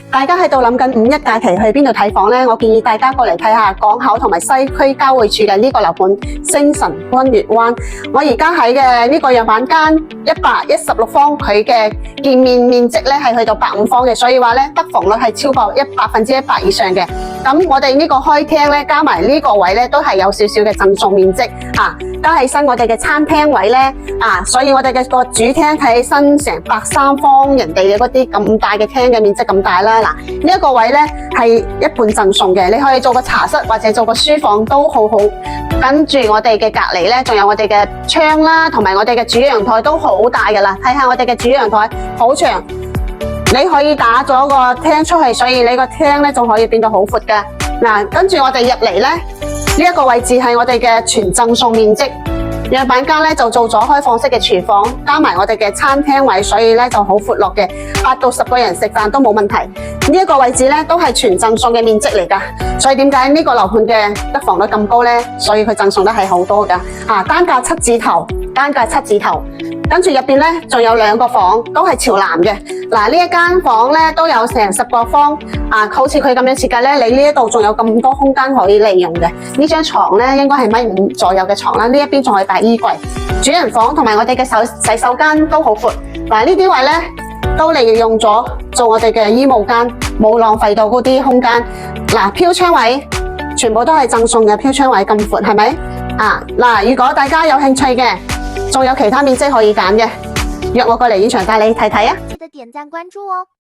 大家喺度諗緊五一假期去邊度睇房呢？我建議大家過嚟睇下港口同埋西區交匯處嘅呢個樓盤星辰君悦灣。我而家喺嘅呢個樣板間116方，佢嘅建面積咧係去到85方嘅，所以話咧得房率係超過100%以上嘅。咁我哋呢個開廳咧加埋呢個位咧都係有少少嘅贈送面積加起身我哋嘅餐廳位咧所以我哋嘅個主廳睇起身成103方，人哋嘅嗰啲咁大嘅廳嘅面積咁大啦。嗱，呢一個位咧係一半贈送嘅，你可以做個茶室或者做個書房都好好。跟住我哋嘅隔籬咧，仲有我哋嘅窗啦，同埋我哋嘅主陽台都好大噶啦。睇下我哋嘅主陽台好長，你可以打咗個廳出去，所以你個廳咧仲可以變到好闊噶。嗱，跟住我哋入嚟咧，呢一個位置係我哋嘅全贈送面積。樣板間咧就做咗開放式嘅廚房，加埋我哋嘅餐廳位，所以咧就好闊落嘅，8到10個人食飯都冇問題。呢一個位置咧都係全贈送嘅面積嚟噶，所以點解呢個樓盤嘅得房率咁高咧？所以佢贈送得係好多噶，單價7字頭，跟住入邊咧仲有2個房，都係朝南嘅。嗱，呢一間房咧都有成10個方，好似佢咁樣設計咧，你呢一度仲有咁多空間可以利用嘅。呢張床咧應該係1.5米左右嘅床啦，呢一邊仲可以擺衣櫃。主人房同埋我哋嘅洗手間都好闊。嗱，呢啲位咧都利用咗做我哋嘅衣帽間，冇浪費到嗰啲空間。嗱，飄窗位全部都係贈送嘅，飄窗位咁闊係咪？嗱，如果大家有興趣嘅，仲有其他面積可以揀嘅，約我過嚟現場帶你睇睇啊！記得點讚關注哦。